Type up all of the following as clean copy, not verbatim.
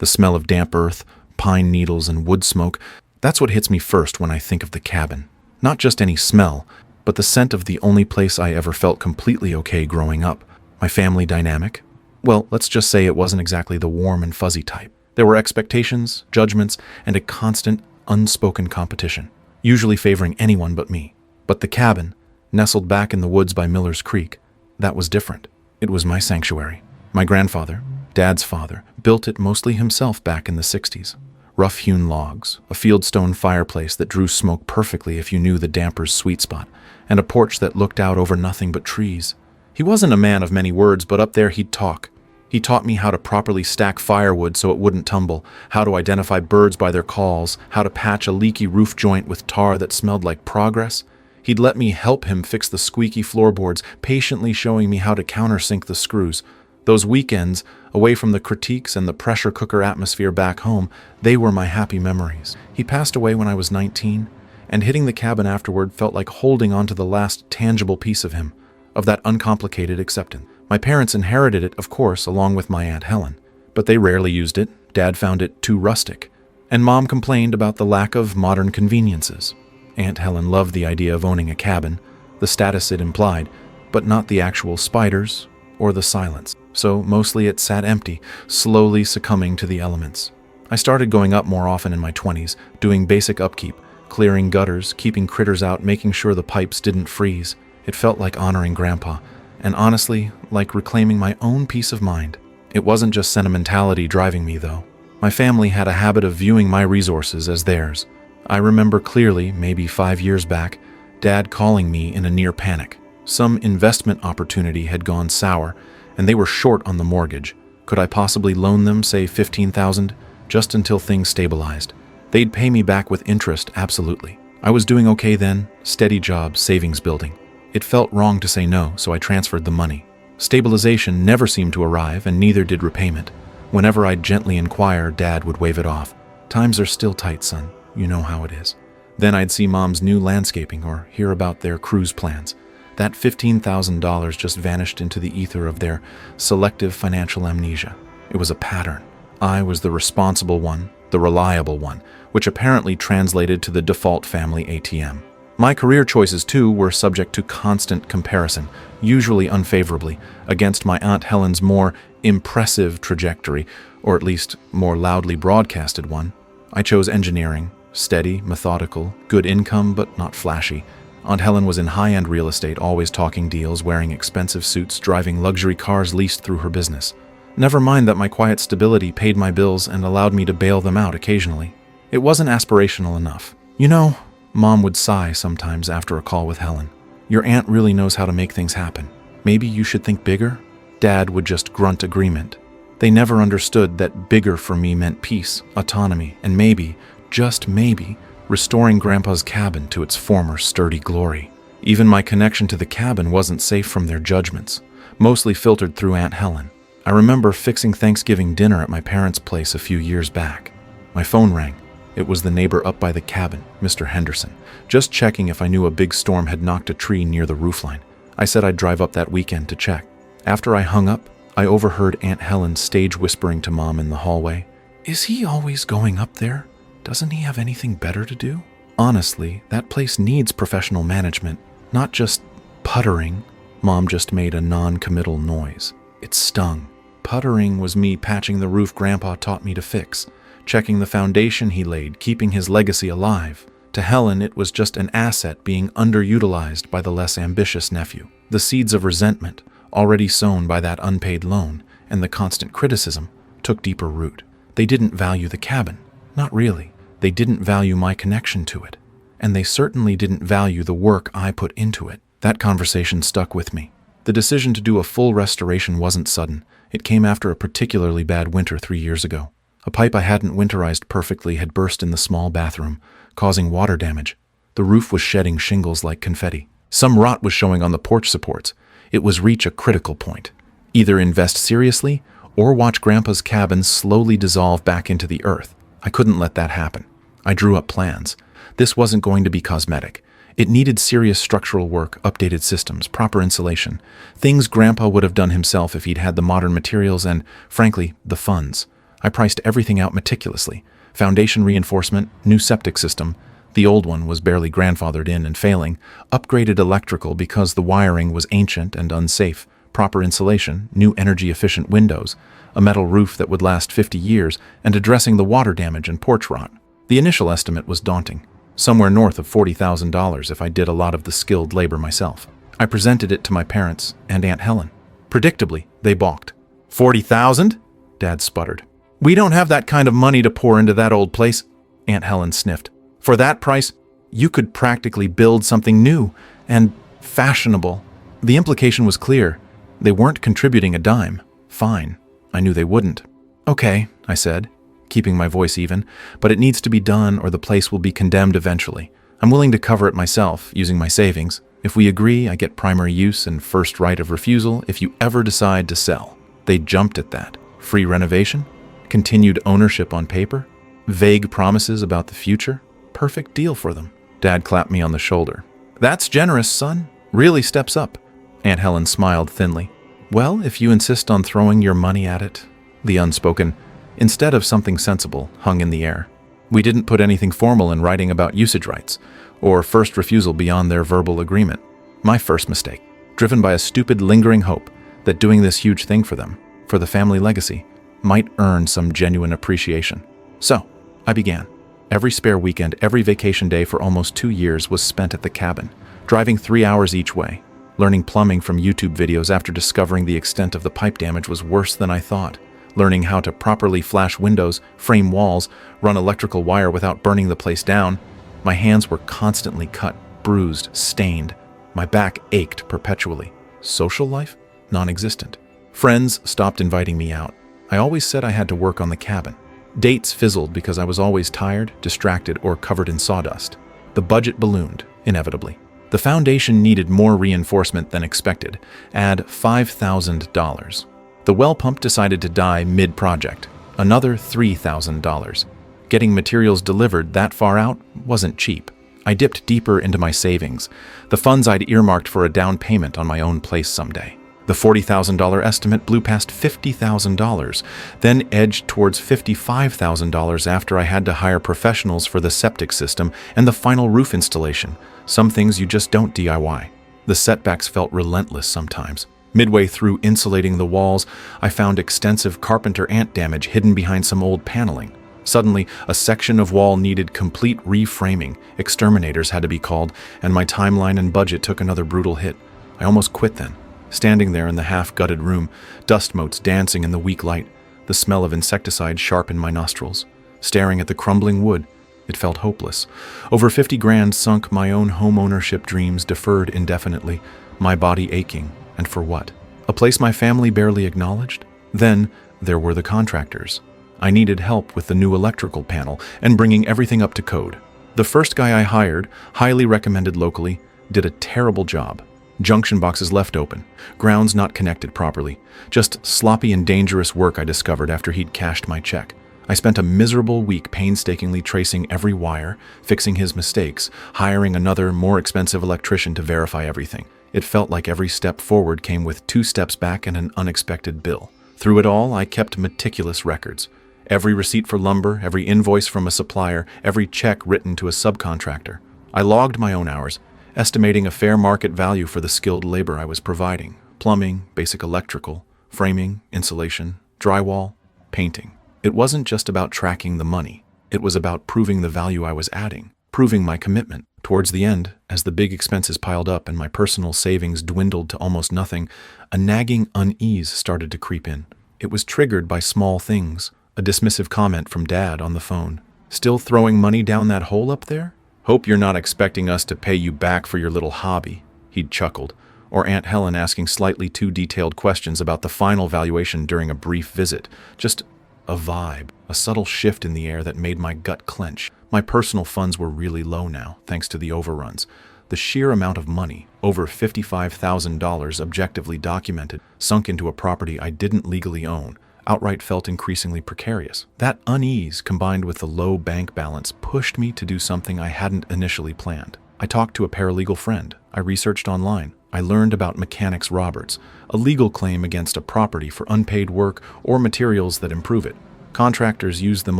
The smell of damp earth, pine needles, and wood smoke, that's what hits me first when I think of the cabin. Not just any smell, but the scent of the only place I ever felt completely okay growing up. My family dynamic? Well, let's just say it wasn't exactly the warm and fuzzy type. There were expectations, judgments, and a constant, unspoken competition, usually favoring anyone but me. But the cabin, nestled back in the woods by Miller's Creek, that was different. It was my sanctuary. My grandfather, Dad's father, built it mostly himself back in the 60s. Rough-hewn logs, a fieldstone fireplace that drew smoke perfectly if you knew the damper's sweet spot, and a porch that looked out over nothing but trees. He wasn't a man of many words, but up there he'd talk. He taught me how to properly stack firewood so it wouldn't tumble, how to identify birds by their calls, how to patch a leaky roof joint with tar that smelled like progress. He'd let me help him fix the squeaky floorboards, patiently showing me how to countersink the screws. Those weekends, away from the critiques and the pressure cooker atmosphere back home, they were my happy memories. He passed away when I was 19, and hitting the cabin afterward felt like holding on to the last tangible piece of him, of that uncomplicated acceptance. My parents inherited it, of course, along with my Aunt Helen, but they rarely used it. Dad found it too rustic, and Mom complained about the lack of modern conveniences. Aunt Helen loved the idea of owning a cabin, the status it implied, but not the actual spiders or the silence. So mostly it sat empty, slowly succumbing to the elements. I started going up more often in my 20s, doing basic upkeep, clearing gutters, keeping critters out, making sure the pipes didn't freeze. It felt like honoring Grandpa, and honestly, like reclaiming my own peace of mind. It wasn't just sentimentality driving me, though. My family had a habit of viewing my resources as theirs. I remember clearly, maybe 5 years back, Dad calling me in a near panic. Some investment opportunity had gone sour, and they were short on the mortgage. Could I possibly loan them, say, $15,000, just until things stabilized? They'd pay me back with interest, absolutely. I was doing okay then, steady job, savings building. It felt wrong to say no, so I transferred the money. Stabilization never seemed to arrive, and neither did repayment. Whenever I'd gently inquire, Dad would wave it off. Times are still tight, son. You know how it is. Then I'd see Mom's new landscaping or hear about their cruise plans. That $15,000 just vanished into the ether of their selective financial amnesia. It was a pattern. I was the responsible one, the reliable one, which apparently translated to the default family ATM. My career choices, too, were subject to constant comparison, usually unfavorably, against my Aunt Helen's more impressive trajectory, or at least more loudly broadcasted one. I chose engineering, steady, methodical, good income, but not flashy. Aunt Helen was in high-end real estate, always talking deals, wearing expensive suits, driving luxury cars leased through her business. Never mind that my quiet stability paid my bills and allowed me to bail them out occasionally. It wasn't aspirational enough. You know, Mom would sigh sometimes after a call with Helen. Your aunt really knows how to make things happen. Maybe you should think bigger? Dad would just grunt agreement. They never understood that bigger for me meant peace, autonomy, and maybe, just maybe, restoring Grandpa's cabin to its former sturdy glory. Even my connection to the cabin wasn't safe from their judgments, mostly filtered through Aunt Helen. I remember fixing Thanksgiving dinner at my parents' place a few years back. My phone rang. It was the neighbor up by the cabin, Mr. Henderson, just checking if I knew a big storm had knocked a tree near the roofline. I said I'd drive up that weekend to check. After I hung up, I overheard Aunt Helen stage whispering to Mom in the hallway, "Is he always going up there? Doesn't he have anything better to do?" Honestly, that place needs professional management, not just puttering. Mom just made a non-committal noise. It stung. Puttering was me patching the roof Grandpa taught me to fix, checking the foundation he laid, keeping his legacy alive. To Helen, it was just an asset being underutilized by the less ambitious nephew. The seeds of resentment, already sown by that unpaid loan, and the constant criticism, took deeper root. They didn't value the cabin. Not really. They didn't value my connection to it. And they certainly didn't value the work I put into it. That conversation stuck with me. The decision to do a full restoration wasn't sudden. It came after a particularly bad winter 3 years ago. A pipe I hadn't winterized perfectly had burst in the small bathroom, causing water damage. The roof was shedding shingles like confetti. Some rot was showing on the porch supports. It was reach a critical point. Either invest seriously or watch Grandpa's cabin slowly dissolve back into the earth. I couldn't let that happen. I drew up plans. This wasn't going to be cosmetic. It needed serious structural work, updated systems, proper insulation, things Grandpa would have done himself if he'd had the modern materials and, frankly, the funds. I priced everything out meticulously. Foundation reinforcement, new septic system. The old one was barely grandfathered in and failing. Upgraded electrical because the wiring was ancient and unsafe. Proper insulation, new energy-efficient windows, a metal roof that would last 50 years, and addressing the water damage and porch rot. The initial estimate was daunting. Somewhere north of $40,000 if I did a lot of the skilled labor myself. I presented it to my parents and Aunt Helen. Predictably, they balked. "$40,000?" Dad sputtered. "We don't have that kind of money to pour into that old place," Aunt Helen sniffed. "For that price, you could practically build something new and fashionable." The implication was clear. They weren't contributing a dime. Fine. I knew they wouldn't. "Okay," I said, keeping my voice even, "but it needs to be done or the place will be condemned eventually. I'm willing to cover it myself, using my savings. If we agree, I get primary use and first right of refusal if you ever decide to sell." They jumped at that. Free renovation? Continued ownership on paper? Vague promises about the future? Perfect deal for them. Dad clapped me on the shoulder. "That's generous, son. Really steps up." Aunt Helen smiled thinly. "Well, if you insist on throwing your money at it." The unspoken, instead of something sensible, hung in the air. We didn't put anything formal in writing about usage rights, or first refusal beyond their verbal agreement. My first mistake, driven by a stupid lingering hope that doing this huge thing for them, for the family legacy, might earn some genuine appreciation. So, I began. Every spare weekend, every vacation day for almost 2 years was spent at the cabin, driving 3 hours each way. Learning plumbing from YouTube videos after discovering the extent of the pipe damage was worse than I thought. Learning how to properly flash windows, frame walls, run electrical wire without burning the place down. My hands were constantly cut, bruised, stained. My back ached perpetually. Social life? Non-existent. Friends stopped inviting me out. I always said I had to work on the cabin. Dates fizzled because I was always tired, distracted, or covered in sawdust. The budget ballooned, inevitably. The foundation needed more reinforcement than expected. Add $5,000. The well pump decided to die mid-project. Another $3,000. Getting materials delivered that far out wasn't cheap. I dipped deeper into my savings, the funds I'd earmarked for a down payment on my own place someday. The $40,000 estimate blew past $50,000, then edged towards $55,000 after I had to hire professionals for the septic system and the final roof installation. Some things you just don't DIY. The setbacks felt relentless sometimes. Midway through insulating the walls, I found extensive carpenter ant damage hidden behind some old paneling. Suddenly, a section of wall needed complete reframing. Exterminators had to be called, and my timeline and budget took another brutal hit. I almost quit then. Standing there in the half-gutted room, dust motes dancing in the weak light, the smell of insecticide sharp in my nostrils. Staring at the crumbling wood, it felt hopeless. Over 50 grand sunk my own home ownership dreams deferred indefinitely, my body aching. And for what? A place my family barely acknowledged? Then there were the contractors. I needed help with the new electrical panel and bringing everything up to code. The first guy I hired, highly recommended locally, did a terrible job. Junction boxes left open, grounds not connected properly. Just sloppy and dangerous work I discovered after he'd cashed my check. I spent a miserable week painstakingly tracing every wire, fixing his mistakes, hiring another, more expensive electrician to verify everything. It felt like every step forward came with 2 steps back and an unexpected bill. Through it all, I kept meticulous records. Every receipt for lumber, every invoice from a supplier, every check written to a subcontractor. I logged my own hours, estimating a fair market value for the skilled labor I was providing. Plumbing, basic electrical, framing, insulation, drywall, painting. It wasn't just about tracking the money. It was about proving the value I was adding, proving my commitment. Towards the end, as the big expenses piled up and my personal savings dwindled to almost nothing, a nagging unease started to creep in. It was triggered by small things. A dismissive comment from Dad on the phone. "Still throwing money down that hole up there? Hope you're not expecting us to pay you back for your little hobby," he'd chuckled. Or Aunt Helen asking slightly too detailed questions about the final valuation during a brief visit. Just a vibe, a subtle shift in the air that made my gut clench. My personal funds were really low now, thanks to the overruns. The sheer amount of money, over $55,000 objectively documented, sunk into a property I didn't legally own, outright felt increasingly precarious. That unease, combined with the low bank balance, pushed me to do something I hadn't initially planned. I talked to a paralegal friend. I researched online. I learned about Mechanics Roberts, a legal claim against a property for unpaid work or materials that improve it. Contractors use them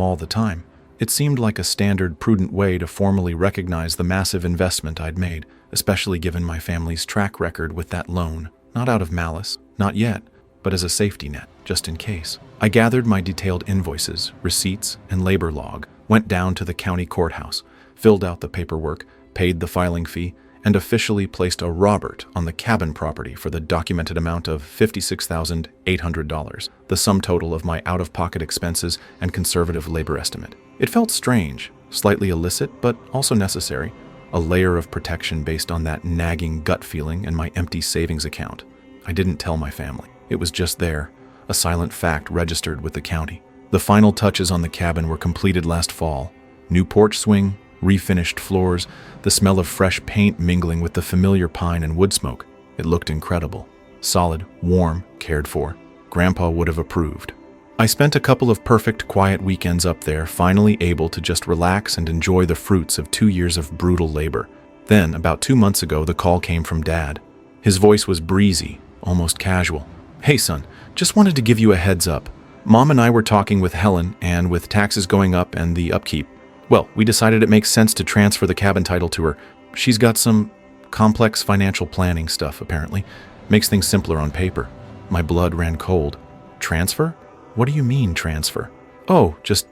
all the time. It seemed like a standard, prudent way to formally recognize the massive investment I'd made, especially given my family's track record with that loan. Not out of malice, not yet, but as a safety net, just in case. I gathered my detailed invoices, receipts, and labor log, went down to the county courthouse, filled out the paperwork, paid the filing fee, and officially placed a Robert on the cabin property for the documented amount of $56,800, the sum total of my out-of-pocket expenses and conservative labor estimate. It felt strange, slightly illicit, but also necessary, a layer of protection based on that nagging gut feeling and my empty savings account. I didn't tell my family. It was just there, a silent fact registered with the county. The final touches on the cabin were completed last fall. New porch swing, refinished floors, the smell of fresh paint mingling with the familiar pine and wood smoke. It looked incredible. Solid, warm, cared for. Grandpa would have approved. I spent a couple of perfect, quiet weekends up there, finally able to just relax and enjoy the fruits of 2 years of brutal labor. Then, about 2 months ago, the call came from Dad. His voice was breezy, almost casual. "Hey son, just wanted to give you a heads up. Mom and I were talking with Helen, and with taxes going up and the upkeep, well, we decided it makes sense to transfer the cabin title to her. She's got some complex financial planning stuff, apparently. Makes things simpler on paper." My blood ran cold. Transfer? What do you mean, transfer? Oh, just,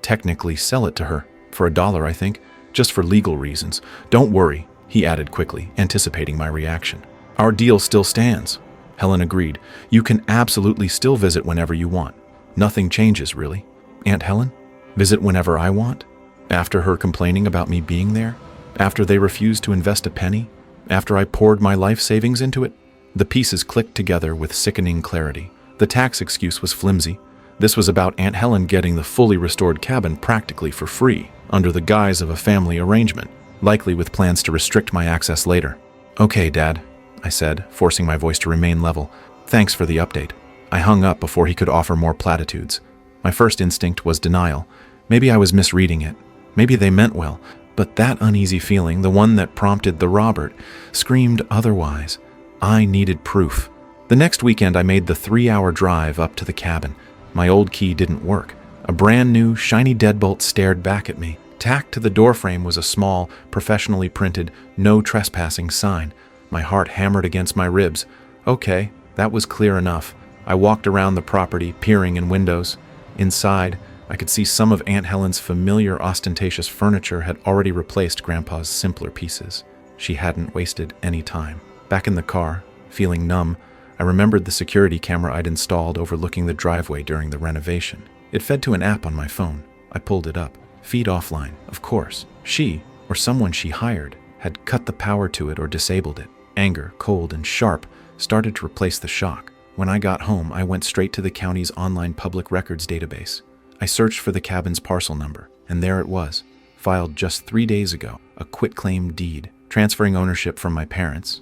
technically sell it to her. For $1, I think. Just for legal reasons. Don't worry, he added quickly, anticipating my reaction. Our deal still stands. Helen agreed. You can absolutely still visit whenever you want. Nothing changes, really. Aunt Helen? Visit whenever I want? After her complaining about me being there? After they refused to invest a penny? After I poured my life savings into it? The pieces clicked together with sickening clarity. The tax excuse was flimsy. This was about Aunt Helen getting the fully restored cabin practically for free, under the guise of a family arrangement, likely with plans to restrict my access later. "Okay, Dad," I said, forcing my voice to remain level. "Thanks for the update." I hung up before he could offer more platitudes. My first instinct was denial. Maybe I was misreading it. Maybe they meant well. But that uneasy feeling, the one that prompted the Robert, screamed otherwise. I needed proof. The next weekend I made the 3-hour drive up to the cabin. My old key didn't work. A brand new, shiny deadbolt stared back at me. Tacked to the doorframe was a small, professionally printed, "No trespassing" sign. My heart hammered against my ribs. Okay, that was clear enough. I walked around the property, peering in windows. Inside, I could see some of Aunt Helen's familiar, ostentatious furniture had already replaced Grandpa's simpler pieces. She hadn't wasted any time. Back in the car, feeling numb, I remembered the security camera I'd installed overlooking the driveway during the renovation. It fed to an app on my phone. I pulled it up. Feed offline, of course. She, or someone she hired, had cut the power to it or disabled it. Anger, cold and sharp, started to replace the shock. When I got home, I went straight to the county's online public records database. I searched for the cabin's parcel number, and there it was, filed just 3 days ago, a quitclaim deed, transferring ownership from my parents'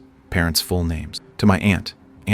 full names, to my Aunt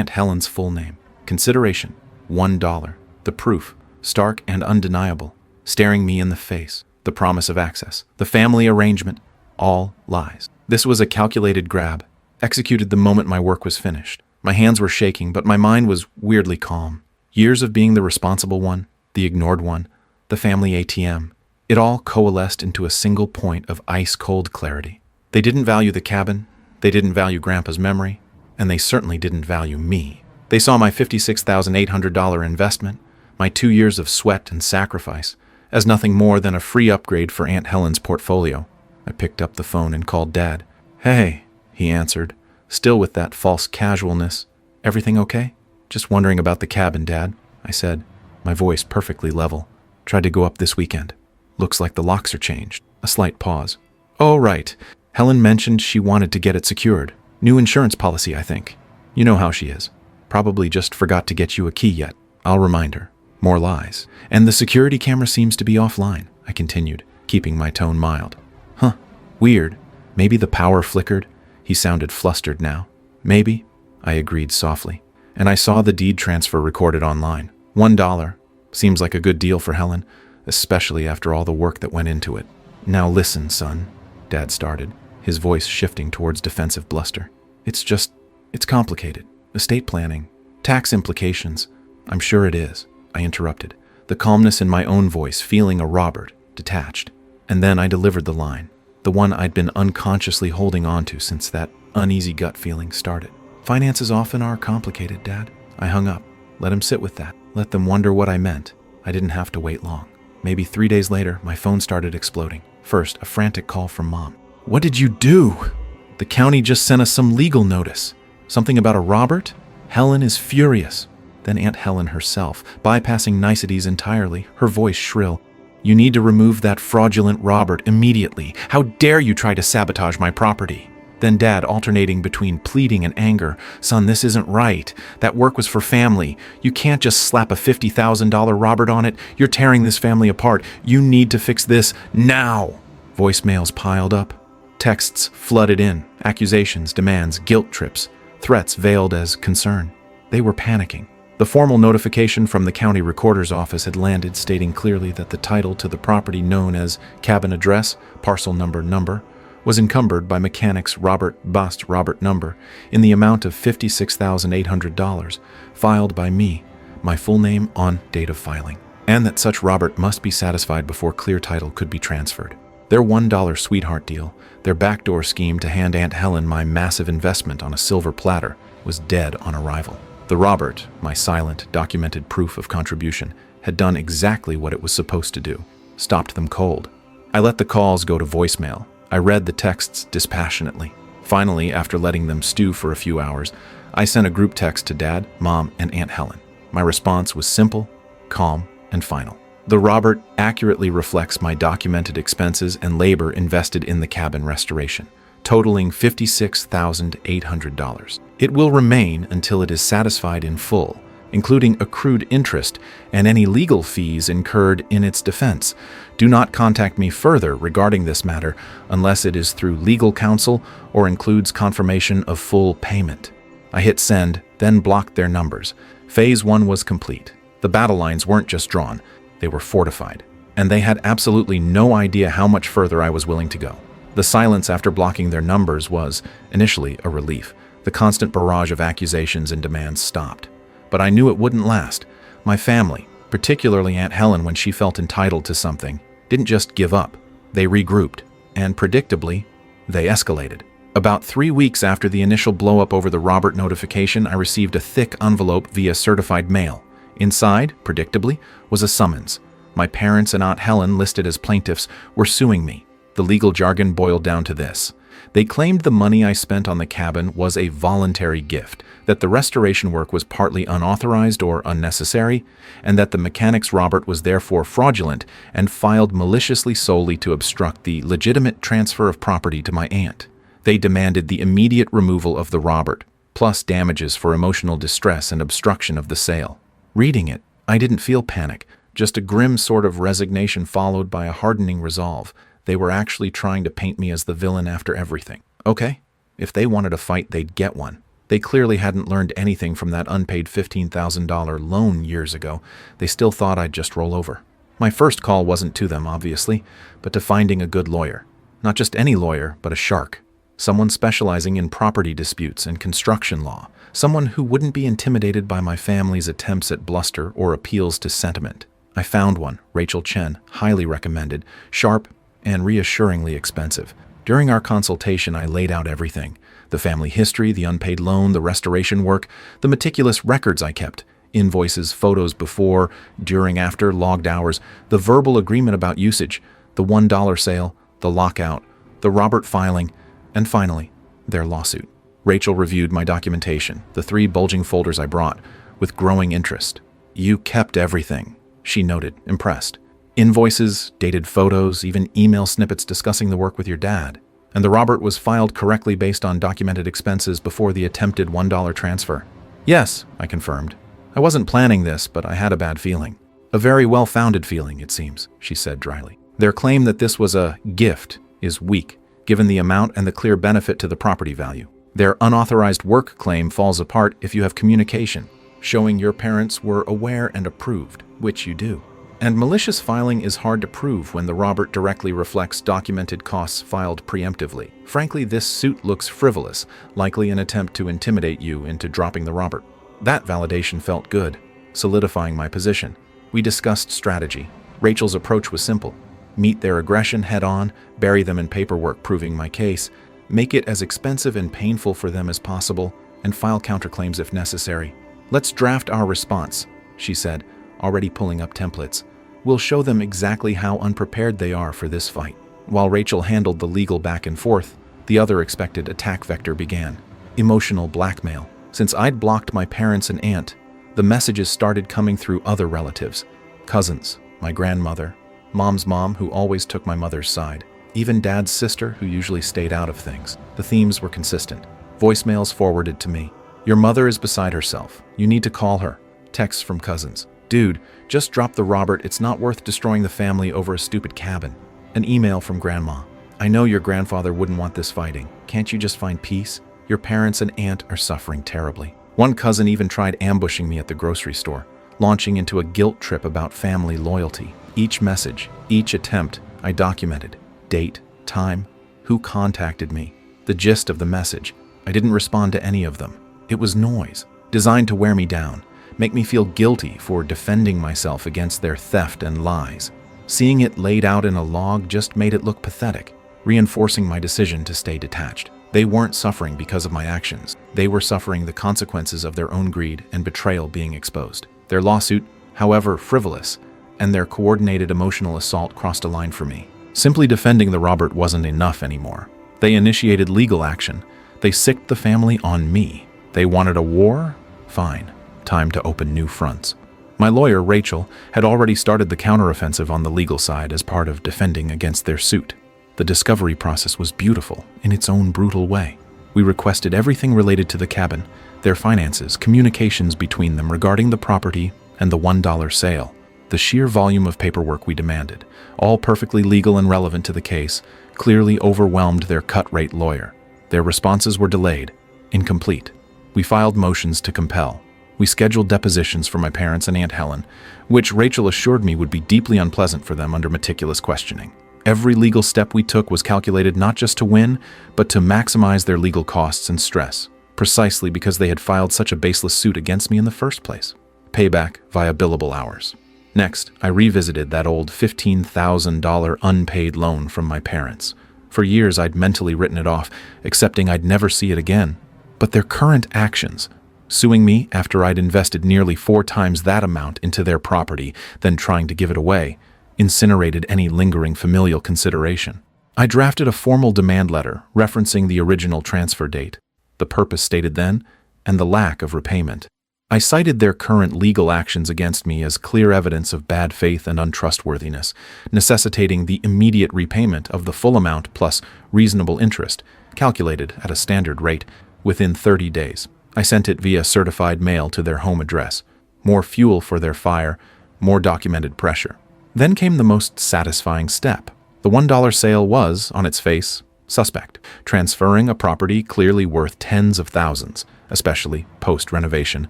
Helen's full name. Consideration, $1. The proof, stark and undeniable, staring me in the face. The promise of access, the family arrangement, all lies. This was a calculated grab, executed the moment my work was finished. My hands were shaking, but my mind was weirdly calm. Years of being the responsible one, the ignored one, the family ATM. It all coalesced into a single point of ice-cold clarity. They didn't value the cabin, they didn't value Grandpa's memory, and they certainly didn't value me. They saw my $56,800 investment, my 2 years of sweat and sacrifice, as nothing more than a free upgrade for Aunt Helen's portfolio. I picked up the phone and called Dad. "Hey," he answered, still with that false casualness. "Everything okay?" "Just wondering about the cabin, Dad," I said, my voice perfectly level. "Tried to go up this weekend. Looks like the locks are changed." A slight pause. "Oh, right. Helen mentioned she wanted to get it secured. New insurance policy, I think. You know how she is. Probably just forgot to get you a key yet. I'll remind her." More lies. "And the security camera seems to be offline," I continued, keeping my tone mild. "Huh. Weird. Maybe the power flickered." He sounded flustered now. "Maybe," I agreed softly. "And I saw the deed transfer recorded online. $1. Seems like a good deal for Helen, especially after all the work that went into it." "Now listen, son," Dad started, his voice shifting towards defensive bluster. It's complicated. Estate planning. Tax implications." "I'm sure it is," I interrupted. the calmness in my own voice feeling a Robert, detached. And then I delivered the line, the one I'd been unconsciously holding on to since that uneasy gut feeling started. Finances often are complicated, Dad. I hung up. Let him sit with that. Let them wonder what I meant. I didn't have to wait long. Maybe 3 days later, my phone started exploding. First, a frantic call from Mom. What did you do? The county just sent us some legal notice. Something about a Robert? Helen is furious. Then Aunt Helen herself, bypassing niceties entirely, her voice shrill. You need to remove that fraudulent Robert immediately. How dare you try to sabotage my property? Then Dad, alternating between pleading and anger. Son, this isn't right. That work was for family. You can't just slap a $50,000 Robert on it. You're tearing this family apart. You need to fix this now. Voicemails piled up. Texts flooded in. Accusations, demands, guilt trips. Threats veiled as concern. They were panicking. The formal notification from the county recorder's office had landed, stating clearly that the title to the property known as cabin address, parcel number, was encumbered by mechanics Robert Bust Robert Number in the amount of $56,800, filed by me, my full name on date of filing, and that such Robert must be satisfied before clear title could be transferred. Their $1 sweetheart deal, their backdoor scheme to hand Aunt Helen my massive investment on a silver platter, was dead on arrival. The Robert, my silent, documented proof of contribution, had done exactly what it was supposed to do, stopped them cold. I let the calls go to voicemail. I read the texts dispassionately. Finally, after letting them stew for a few hours, I sent a group text to Dad, Mom, and Aunt Helen. My response was simple, calm, and final. The Robert accurately reflects my documented expenses and labor invested in the cabin restoration, totaling $56,800. It will remain until it is satisfied in full, including accrued interest and any legal fees incurred in its defense. Do not contact me further regarding this matter unless it is through legal counsel or includes confirmation of full payment. I hit send, then blocked their numbers. Phase 1 was complete. The battle lines weren't just drawn, they were fortified, and they had absolutely no idea how much further I was willing to go. The silence after blocking their numbers was, initially, a relief. The constant barrage of accusations and demands stopped. But I knew it wouldn't last. My family, particularly Aunt Helen when she felt entitled to something, didn't just give up. They regrouped, and predictably, they escalated. About 3 weeks after the initial blow-up over the Robert notification, I received a thick envelope via certified mail. Inside, predictably, was a summons. My parents and Aunt Helen, listed as plaintiffs, were suing me. The legal jargon boiled down to this. They claimed the money I spent on the cabin was a voluntary gift, that the restoration work was partly unauthorized or unnecessary, and that the mechanic's Robert was therefore fraudulent and filed maliciously solely to obstruct the legitimate transfer of property to my aunt. They demanded the immediate removal of the Robert, plus damages for emotional distress and obstruction of the sale. Reading it, I didn't feel panic, just a grim sort of resignation followed by a hardening resolve. They were actually trying to paint me as the villain after everything. Okay, if they wanted a fight, they'd get one. They clearly hadn't learned anything from that unpaid $15,000 loan years ago. They still thought I'd just roll over. My first call wasn't to them, obviously, but to finding a good lawyer. Not just any lawyer, but a shark. Someone specializing in property disputes and construction law. Someone who wouldn't be intimidated by my family's attempts at bluster or appeals to sentiment. I found one, Rachel Chen, highly recommended, sharp, and reassuringly expensive. During our consultation, I laid out everything. The family history, the unpaid loan, the restoration work, the meticulous records I kept, invoices, photos before, during, after, logged hours, the verbal agreement about usage, the $1 sale, the lockout, the Robert filing, and finally, their lawsuit. Rachel reviewed my documentation, the 3 bulging folders I brought, with growing interest. You kept everything, she noted, impressed. Invoices, dated photos, even email snippets discussing the work with your dad. And the Robert was filed correctly based on documented expenses before the attempted $1 transfer. Yes, I confirmed. I wasn't planning this, but I had a bad feeling. A very well-founded feeling, it seems, she said dryly. Their claim that this was a gift is weak, given the amount and the clear benefit to the property value. Their unauthorized work claim falls apart if you have communication, showing your parents were aware and approved, which you do. And malicious filing is hard to prove when the Robert directly reflects documented costs filed preemptively. Frankly, this suit looks frivolous, likely an attempt to intimidate you into dropping the Robert. That validation felt good, solidifying my position. We discussed strategy. Rachel's approach was simple: meet their aggression head-on, bury them in paperwork proving my case, make it as expensive and painful for them as possible, and file counterclaims if necessary. "Let's draft our response," she said, already pulling up templates. "We'll show them exactly how unprepared they are for this fight." While Rachel handled the legal back and forth, the other expected attack vector began: emotional blackmail. Since I'd blocked my parents and aunt, the messages started coming through other relatives: cousins, my grandmother, mom's mom, who always took my mother's side, even dad's sister, who usually stayed out of things. The themes were consistent. Voicemails forwarded to me: "Your mother is beside herself. You need to call her." Texts from cousins: "Dude, just drop the Robert. It's not worth destroying the family over a stupid cabin." An email from grandma: "I know your grandfather wouldn't want this fighting. Can't you just find peace? Your parents and aunt are suffering terribly." One cousin even tried ambushing me at the grocery store, launching into a guilt trip about family loyalty. Each message, each attempt, I documented: date, time, who contacted me, the gist of the message. I didn't respond to any of them. It was noise, designed to wear me down, make me feel guilty for defending myself against their theft and lies. Seeing it laid out in a log just made it look pathetic, reinforcing my decision to stay detached. They weren't suffering because of my actions. They were suffering the consequences of their own greed and betrayal being exposed. Their lawsuit, however frivolous, and their coordinated emotional assault crossed a line for me. Simply defending the Robert wasn't enough anymore. They initiated legal action. They sicked the family on me. They wanted a war? Fine. Time to open new fronts. My lawyer, Rachel, had already started the counteroffensive on the legal side as part of defending against their suit. The discovery process was beautiful in its own brutal way. We requested everything related to the cabin, their finances, communications between them regarding the property, and the $1 sale. The sheer volume of paperwork we demanded, all perfectly legal and relevant to the case, clearly overwhelmed their cut-rate lawyer. Their responses were delayed, incomplete. We filed motions to compel. We scheduled depositions for my parents and Aunt Helen, which Rachel assured me would be deeply unpleasant for them under meticulous questioning. Every legal step we took was calculated not just to win, but to maximize their legal costs and stress, precisely because they had filed such a baseless suit against me in the first place. Payback via billable hours. Next, I revisited that old $15,000 unpaid loan from my parents. For years, I'd mentally written it off, accepting I'd never see it again. But their current actions, suing me after I'd invested nearly 4 times that amount into their property, then trying to give it away, incinerated any lingering familial consideration. I drafted a formal demand letter referencing the original transfer date, the purpose stated then, and the lack of repayment. I cited their current legal actions against me as clear evidence of bad faith and untrustworthiness, necessitating the immediate repayment of the full amount plus reasonable interest, calculated at a standard rate, within 30 days. I sent it via certified mail to their home address. More fuel for their fire, more documented pressure. Then came the most satisfying step. The $1 sale was, on its face, suspect, transferring a property clearly worth tens of thousands, especially post-renovation,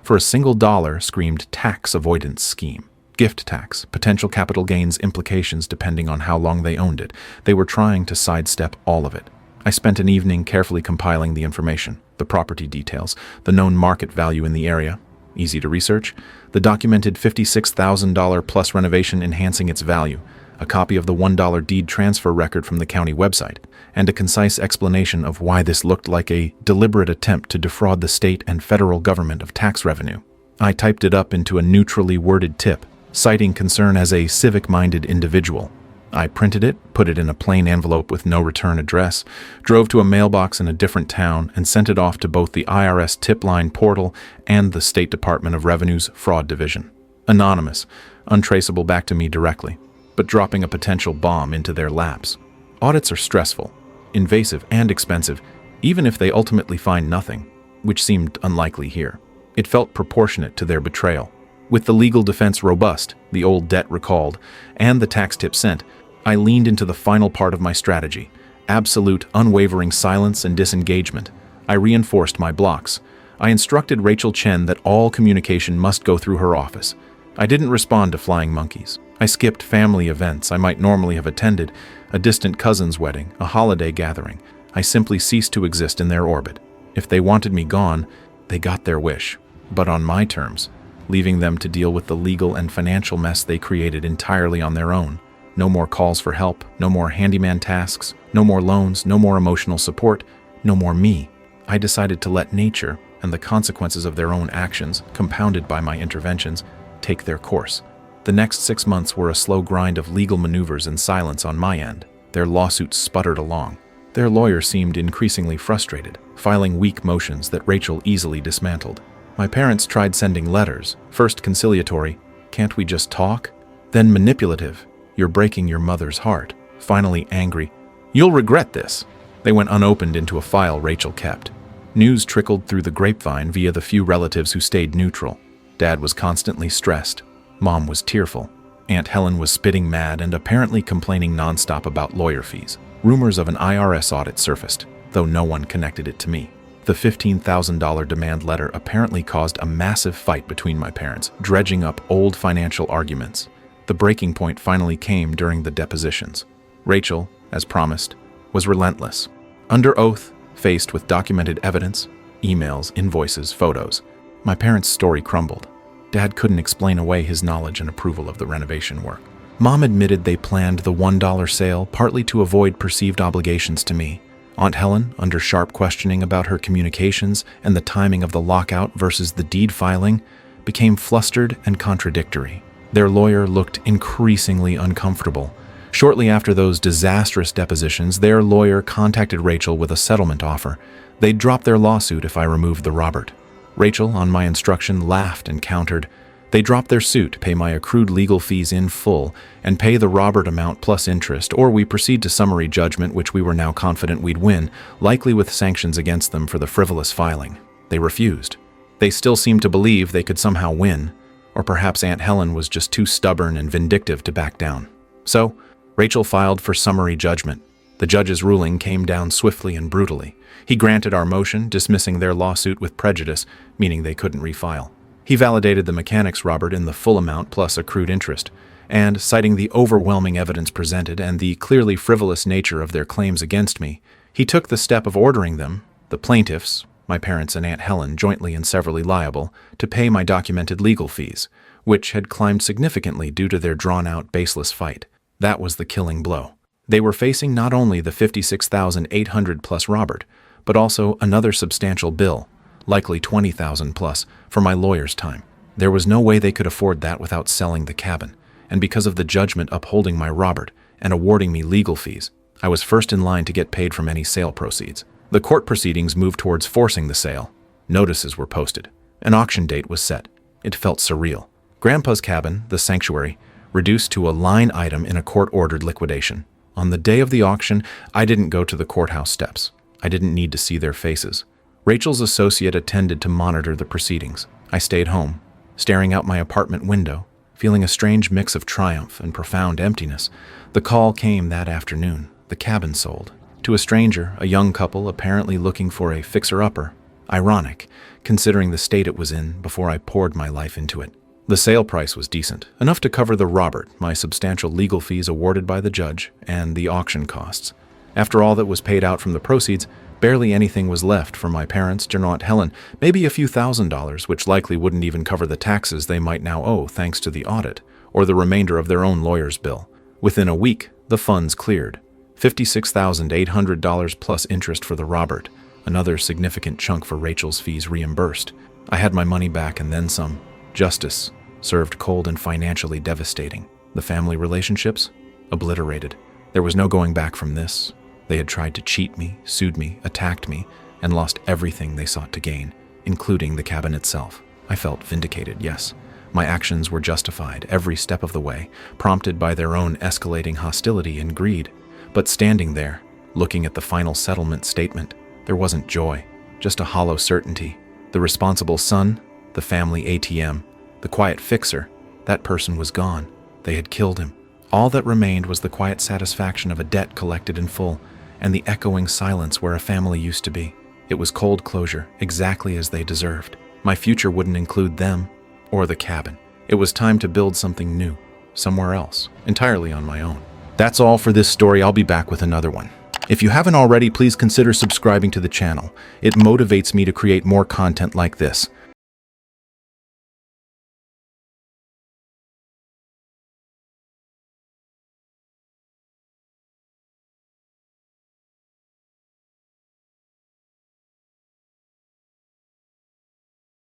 for a single dollar screamed tax avoidance scheme. Gift tax, potential capital gains implications depending on how long they owned it. They were trying to sidestep all of it. I spent an evening carefully compiling the information, the property details, the known market value in the area, easy to research, the documented $56,000 plus renovation enhancing its value, a copy of the $1 deed transfer record from the county website, and a concise explanation of why this looked like a deliberate attempt to defraud the state and federal government of tax revenue. I typed it up into a neutrally worded tip, citing concern as a civic-minded individual. I printed it, put it in a plain envelope with no return address, drove to a mailbox in a different town, and sent it off to both the IRS tip line portal and the State Department of Revenue's Fraud Division. Anonymous, untraceable back to me directly, but dropping a potential bomb into their laps. Audits are stressful, invasive, and expensive, even if they ultimately find nothing, which seemed unlikely here. It felt proportionate to their betrayal. With the legal defense robust, the old debt recalled, and the tax tip sent, I leaned into the final part of my strategy: absolute, unwavering silence and disengagement. I reinforced my blocks. I instructed Rachel Chen that all communication must go through her office. I didn't respond to flying monkeys. I skipped family events I might normally have attended, a distant cousin's wedding, a holiday gathering. I simply ceased to exist in their orbit. If they wanted me gone, they got their wish, but on my terms. leaving them to deal with the legal and financial mess they created entirely on their own. No more calls for help, no more handyman tasks, no more loans, no more emotional support, no more me. I decided to let nature and the consequences of their own actions, compounded by my interventions, take their course. The next 6 months were a slow grind of legal maneuvers and silence on my end. Their lawsuits sputtered along. Their lawyer seemed increasingly frustrated, filing weak motions that Rachel easily dismantled. My parents tried sending letters, first conciliatory, "Can't we just talk?" Then manipulative, "You're breaking your mother's heart." Finally angry, "You'll regret this." They went unopened into a file Rachel kept. News trickled through the grapevine via the few relatives who stayed neutral. Dad was constantly stressed. Mom was tearful. Aunt Helen was spitting mad and apparently complaining nonstop about lawyer fees. Rumors of an IRS audit surfaced, though no one connected it to me. The $15,000 demand letter apparently caused a massive fight between my parents, dredging up old financial arguments. The breaking point finally came during the depositions. Rachel, as promised, was relentless. Under oath, faced with documented evidence, emails, invoices, photos, my parents' story crumbled. Dad couldn't explain away his knowledge and approval of the renovation work. Mom admitted they planned the $1 sale partly to avoid perceived obligations to me. Aunt Helen, under sharp questioning about her communications and the timing of the lockout versus the deed filing, became flustered and contradictory. Their lawyer looked increasingly uncomfortable. Shortly after those disastrous depositions, their lawyer contacted Rachel with a settlement offer. They'd drop their lawsuit if I removed the Robert. Rachel, on my instruction, laughed and countered. They drop their suit, pay my accrued legal fees in full, and pay the Robert amount plus interest, or we proceed to summary judgment, which we were now confident we'd win, likely with sanctions against them for the frivolous filing. They refused. They still seemed to believe they could somehow win, or perhaps Aunt Helen was just too stubborn and vindictive to back down. So, Rachel filed for summary judgment. The judge's ruling came down swiftly and brutally. He granted our motion, dismissing their lawsuit with prejudice, meaning they couldn't refile. He validated the mechanics Robert in the full amount plus accrued interest, and, citing the overwhelming evidence presented and the clearly frivolous nature of their claims against me, he took the step of ordering them, the plaintiffs, my parents and Aunt Helen jointly and severally liable, to pay my documented legal fees, which had climbed significantly due to their drawn-out, baseless fight. That was the killing blow. They were facing not only the $56,800 plus Robert, but also another substantial bill, likely $20,000 plus, for my lawyer's time. There was no way they could afford that without selling the cabin, and because of the judgment upholding my Robert and awarding me legal fees, I was first in line to get paid from any sale proceeds. The court proceedings moved towards forcing the sale. Notices were posted. An auction date was set. It felt surreal. Grandpa's cabin, the sanctuary, reduced to a line item in a court-ordered liquidation. On the day of the auction, I didn't go to the courthouse steps. I didn't need to see their faces. Rachel's associate attended to monitor the proceedings. I stayed home, staring out my apartment window, feeling a strange mix of triumph and profound emptiness. The call came that afternoon. The cabin sold. To a stranger, a young couple apparently looking for a fixer-upper. Ironic, considering the state it was in before I poured my life into it. The sale price was decent, enough to cover the Robert, my substantial legal fees awarded by the judge, and the auction costs. After all that was paid out from the proceeds, barely anything was left for my parents, General Aunt Helen, maybe a few $1,000s, which likely wouldn't even cover the taxes they might now owe thanks to the audit, or the remainder of their own lawyer's bill. Within a week, the funds cleared. $56,800 plus interest for the Robert, another significant chunk for Rachel's fees reimbursed. I had my money back and then some. Justice, served cold and financially devastating. The family relationships? Obliterated. There was no going back from this. They had tried to cheat me, sued me, attacked me, and lost everything they sought to gain, including the cabin itself. I felt vindicated, yes. My actions were justified every step of the way, prompted by their own escalating hostility and greed. But standing there, looking at the final settlement statement, there wasn't joy, just a hollow certainty. The responsible son, the family ATM, the quiet fixer, that person was gone. They had killed him. All that remained was the quiet satisfaction of a debt collected in full, and the echoing silence where a family used to be. It was cold closure, exactly as they deserved. My future wouldn't include them or the cabin. It was time to build something new, somewhere else, entirely on my own. That's all for this story. I'll be back with another one. If you haven't already, please consider subscribing to the channel. It motivates me to create more content like this.